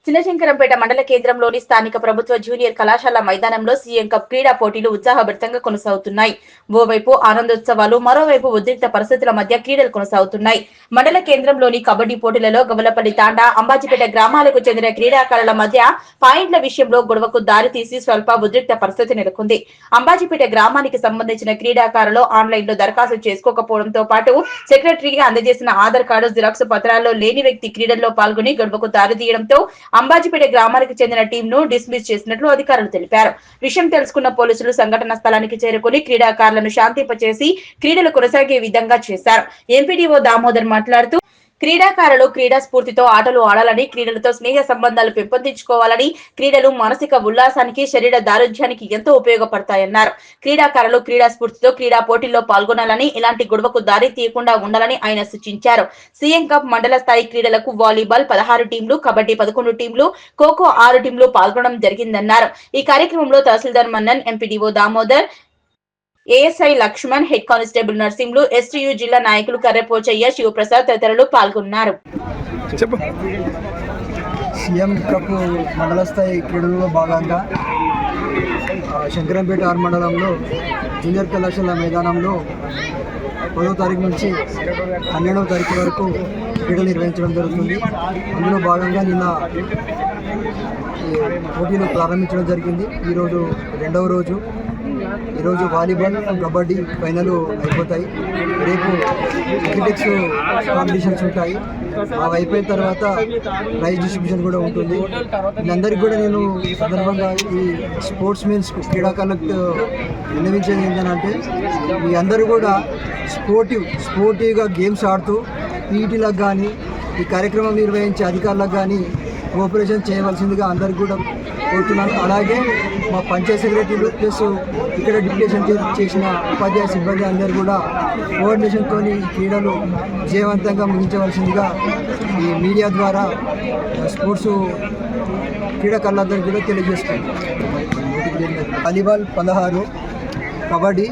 చిన్నశంకరంపేట మండల కేంద్రంలోని స్థానిక ప్రభుత్వ జూనియర్ కళాశాల మైదానంలో సీఎం కప్ క్రీడా పోటీలు ఉత్సాహభరితంగా కొనసాగుతున్నాయి. ఓవైపు ఆనందోత్సవాలు, మరోవైపు ఉద్రిక్త పరిస్థితుల మధ్య క్రీడలు కొనసాగుతున్నాయి. మండల కేంద్రంలోని కబడ్డీ పోటీలలో గవలపల్లి తాండా, అంబాజీపేట గ్రామాలకు చెందిన క్రీడాకారుల మధ్య పాయింట్ల విషయంలో గొడవకు దారితీసి స్వల్ప ఉద్రిక్త పరిస్థితి నెలకొంది. అంబాజీపేట గ్రామానికి సంబంధించిన క్రీడాకారులు ఆన్లైన్ లో దరఖాస్తు చేసుకోకపోవడంతో పాటు సెక్రటరీగా అందజేసిన ఆధార్ కార్డు, జిరాక్స్ పత్రాల్లో లేని వ్యక్తి క్రీడల్లో పాల్గొని గొడవకు దారితీయడంతో అంబాజీపేట గ్రామానికి చెందిన టీంను డిస్మిస్ చేసినట్లు అధికారులు తెలిపారు. విషయం తెలుసుకున్న పోలీసులు సంఘటన స్థలానికి చేరుకుని క్రీడాకారులను శాంతింపచేసి క్రీడలు కొనసాగే విధంగా చేశారు. ఎంపీడీఓ దామోదర్ మాట్లాడుతూ క్రీడాకారులు క్రీడా స్ఫూర్తితో ఆటలు ఆడాలని, క్రీడలతో స్నేహ సంబంధాలు పెంపొందించుకోవాలని, క్రీడలు మానసిక ఉల్లాసానికి, శరీర దారుఢ్యానికి ఎంతో ఉపయోగపడతాయన్నారు. క్రీడాకారులు క్రీడా స్ఫూర్తితో క్రీడా పోటీల్లో పాల్గొనాలని, ఇలాంటి గొడవకు దారి తీయకుండా ఉండాలని ఆయన సూచించారు. సీఎం కప్ మండల స్థాయి క్రీడలకు వాలీబాల్ 16 టీంలు, కబడ్డీ 11 టీంలు, ఖోఖో 6 టీంలు పాల్గొనడం జరిగిందన్నారు. ఈ కార్యక్రమంలో తహసీల్దార్ Mannan, MPDO Damodar, ASI Lakshman, head constable Narsimhulu, STU జిల్లా నాయకులు కర్రెపోచయ్య, శివప్రసాద్ తదితరులు పాల్గొన్నారు. సీఎం కప్ మండల స్థాయి క్రీడలలో భాగంగా శంకరంపేట ఆర్ మండలంలో జూనియర్ కళాశాల మైదానంలో 10వ తారీఖు నుంచి 12వ తారీఖు వరకు క్రీడలు నిర్వహించడం జరుగుతుంది. అందులో భాగంగా నిన్న పోటీలు ప్రారంభించడం జరిగింది. ఈరోజు 2వ రోజు. ఈరోజు వాలీబాల్, కబడ్డీ ఫైనల్ అయిపోతాయి. రేపు అథ్లెటిక్స్ కాంపిటీషన్స్ ఉంటాయి. అవి అయిపోయిన తర్వాత ప్రైజ్ డిస్ట్రిబ్యూషన్ కూడా ఉంటుంది. వీళ్ళందరికీ కూడా నేను సందర్భంగా ఈ స్పోర్ట్స్ మెన్స్ క్రీడాకారులకు విన్నవించేది ఏంటంటే, మీ అందరూ కూడా స్పోర్టివ్గా గేమ్స్ ఆడుతూ పీటీలకు కానీ, ఈ కార్యక్రమం నిర్వహించే అధికారులకు కానీ కోఆపరేషన్ చేయవలసిందిగా అందరికీ కూడా కోరుతున్నాను. అలాగే మా పంచాయత్ సెక్రటరీలు ప్లస్ ఇక్కడ డిప్యూటేషన్ చేసిన ఉపాధ్యాయ సిబ్బంది అందరూ కూడా కోఆర్డినేషన్తో ఈ క్రీడలు విజయవంతంగా ముగించవలసిందిగా ఈ మీడియా ద్వారా స్పోర్ట్స్ క్రీడాకారులందరికీ కూడా తెలియజేస్తున్నాను. వాలీబాల్ 16, కబడ్డీ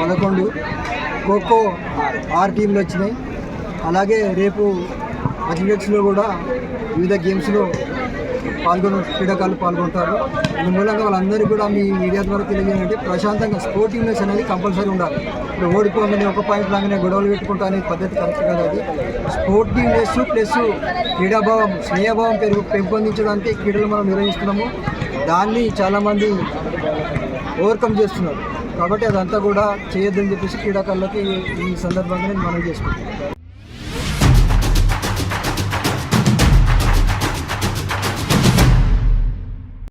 11, ఖోఖో 6 టీంలు వచ్చినాయి. అలాగే రేపు అథ్లెటిక్స్లో కూడా వివిధ గేమ్స్లో క్రీడాకారులు పాల్గొంటారు. దీని మూలంగా వాళ్ళందరికీ కూడా మీ మీడియా ద్వారా తెలియజేయాలంటే, ప్రశాంతంగా స్పోర్టివ్నెస్ అనేది కంపల్సరీ ఉండాలి. ఇప్పుడు ఓడిపోగానే ఒక పాయింట్ లాగానే గొడవలు పెట్టుకుంటా అనే పద్ధతి కరెక్ట్ కాదు. అది స్పోర్టివ్నెస్ ప్లస్ క్రీడాభావం, స్నేహభావం పెంపొందించడానికి క్రీడలు మనం నిర్వహిస్తున్నాము. దాన్ని చాలామంది ఓవర్కమ్ చేస్తున్నారు. కాబట్టి అదంతా కూడా చేయొద్దని చెప్పేసి క్రీడాకారులకి ఈ సందర్భంగా నేను మనవి చేసుకుంటాను.